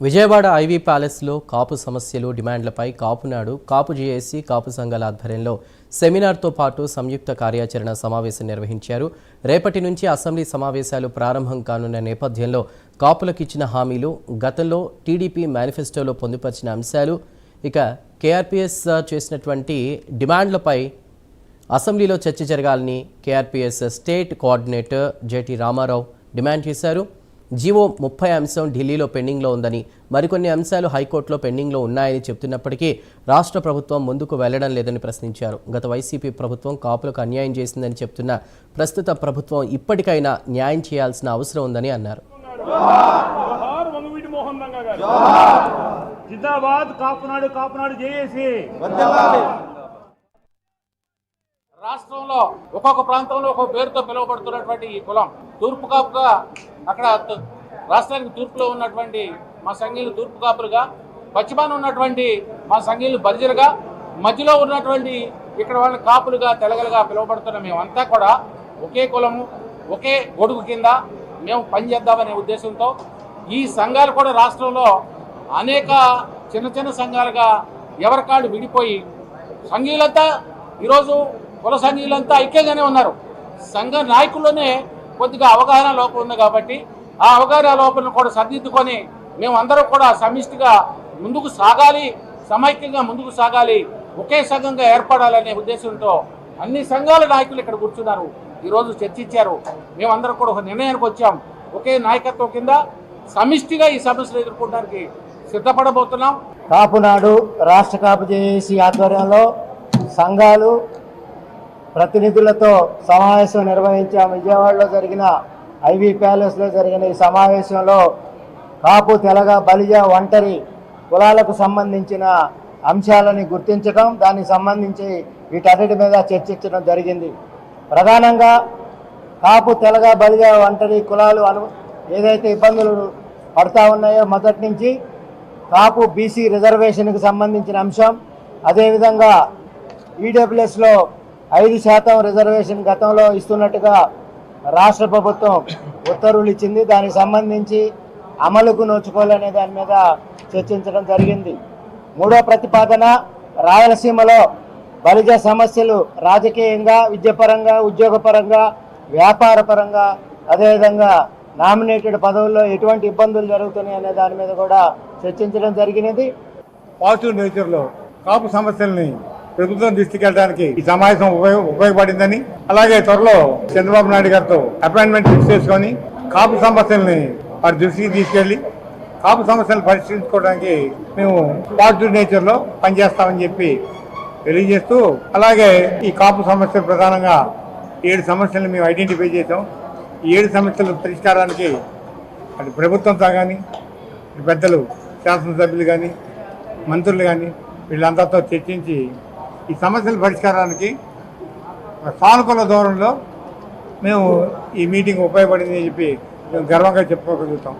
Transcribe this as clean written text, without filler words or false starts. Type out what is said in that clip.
Vijayawada ivy ప్యాలెస్లో కాపు సమస్యలు డిమాండ్లపై కాపునాడు కాపు JAC కాపు సంఘాల ఆధ్వర్యంలో సెమినార్తో పాటు సంయుక్త కార్యాచరణ సమావేశం నిర్వహించారు. రేపటి నుంచి అసెంబ్లీ సమావేశాలు ప్రారంభం కానున్న నేపథ్యంలో కాపులకు ఇచ్చిన హామీలు, గతంలో టీడీపీ మేనిఫెస్టోలో పొందుపరిచిన అంశాలు, ఇక కేఆర్పీఎస్ చేసినటువంటి డిమాండ్లపై అసెంబ్లీలో చర్చ జరగాలని KRPS state coordinator JT Ramarao demand చేశారు. జీవో 30 అంశం ఢిల్లీలో పెండింగ్లో ఉందని, మరికొన్ని అంశాలు హైకోర్టులో పెండింగ్లో ఉన్నాయని చెప్తున్నప్పటికీ రాష్ట్ర ప్రభుత్వం ముందుకు వెళ్లడం లేదని ప్రశ్నించారు. గత వైసీపీ ప్రభుత్వం కాపులకు అన్యాయం చేసిందని చెప్తున్న ప్రస్తుత ప్రభుత్వం ఇప్పటికైనా న్యాయం చేయాల్సిన అవసరం ఉందని అన్నారు. రాష్ట్రంలో ఒక్కొక్క ప్రాంతంలో ఒక్కొక్క పేరుతో పిలువబడుతున్నటువంటి ఈ కులం తూర్పు కాపుగా, అక్కడ రాష్ట్రానికి తూర్పులో ఉన్నటువంటి మా సంఘీయులు తూర్పు కాపులుగా, పశ్చిమాన ఉన్నటువంటి మా సంఘీయులు బర్జరుగా, మధ్యలో ఉన్నటువంటి ఇక్కడ వాళ్ళ కాపులుగా, తెలగలుగా పిలువబడుతున్న మేమంతా కూడా ఒకే కులము, ఒకే గొడుగు కింద మేము పనిచేద్దామనే ఉద్దేశంతో ఈ సంఘాలు కూడా రాష్ట్రంలో అనేక చిన్న చిన్న సంఘాలుగా ఎవరికాళ్ళు విడిపోయి సంఘీయులంతా ఈరోజు కుల సంఘీయులంతా ఐక్యంగానే ఉన్నారు. సంఘ నాయకుల్లోనే కొద్దిగా అవగాహన లోపం ఉంది కాబట్టి ఆ అవగాహన లోపలను కూడా సరిదిద్దుకొని మేమందరం కూడా సమిష్టిగా ముందుకు సాగాలి, సమైక్యంగా ముందుకు సాగాలి, ఒకే సంఘంగా ఏర్పడాలనే ఉద్దేశంతో అన్ని సంఘాల నాయకులు ఇక్కడ కూర్చున్నారు. ఈరోజు చర్చించారు. మేమందరం కూడా ఒక నిర్ణయానికి వచ్చాం. ఒకే నాయకత్వం కింద సమిష్టిగా ఈ సమస్యలు ఎదుర్కోవడానికి సిద్ధపడబోతున్నాం. కాపునాడు రాష్ట్ర కాపు జేఏసీ ఆధ్వర్యంలో సంఘాలు ప్రతినిధులతో సమావేశం నిర్వహించాం. విజయవాడలో జరిగిన ఐవీ ప్యాలెస్లో జరిగిన ఈ సమావేశంలో కాపు, తెలగ, బలిజ, ఒంటరి కులాలకు సంబంధించిన అంశాలని గుర్తించడం, దానికి సంబంధించి వీటన్నిటి మీద చర్చించడం జరిగింది. ప్రధానంగా కాపు, తెలగ, బలిజ, ఒంటరి కులాలు ఏదైతే ఇబ్బందులు పడతా ఉన్నాయో మొదటి నుంచి కాపు బీసీ రిజర్వేషన్కి సంబంధించిన అంశం, అదేవిధంగా ఈడబ్ల్యూఎస్లో 5% రిజర్వేషన్ గతంలో ఇస్తున్నట్టుగా రాష్ట్ర ప్రభుత్వం ఉత్తర్వులు ఇచ్చింది. దానికి సంబంధించి అమలుకు నోచుకోవాలనే దాని మీద చర్చించడం జరిగింది. మూడో ప్రతిపాదన, రాయలసీమలో బలిజ సమస్యలు రాజకీయంగా, విద్యాపరంగా, ఉద్యోగపరంగా, వ్యాపారపరంగా, అదేవిధంగా నామినేటెడ్ పదవుల్లో ఎటువంటి ఇబ్బందులు జరుగుతున్నాయి అనే దాని మీద కూడా చర్చించడం జరిగినది. పాజిటివ్ నేచర్లో కాపు సమస్యల్ని ప్రభుత్వం తీసుకెళ్ళడానికి ఈ సమావేశం ఉపయోగపడిందని, అలాగే త్వరలో చంద్రబాబు నాయుడు గారితో అపాయింట్మెంట్ ఫిక్స్ చేసుకొని కాపు సమస్యల్ని వారి దృష్టికి తీసుకెళ్లి కాపు సమస్యలను పరిష్కరించుకోవడానికి మేము పాజిటివ్ నేచర్లో పనిచేస్తామని చెప్పి తెలియజేస్తూ, అలాగే ఈ కాపు సమస్యలు ప్రధానంగా 7 సమస్యలను మేము ఐడెంటిఫై చేసాం. ఈ 7 సమస్యల పరిష్కారానికి అటు ప్రభుత్వంతో కానీ, పెద్దలు శాసనసభ్యులు కానీ, మంత్రులు కానీ వీళ్ళందరితో చర్చించి ఈ సమస్యల పరిష్కారానికి సానుకూల ధోరణిలో మేము ఈ మీటింగ్ ఉపయోగపడిందని చెప్పి మేము గర్వంగా చెప్పుకోగలుగుతాం.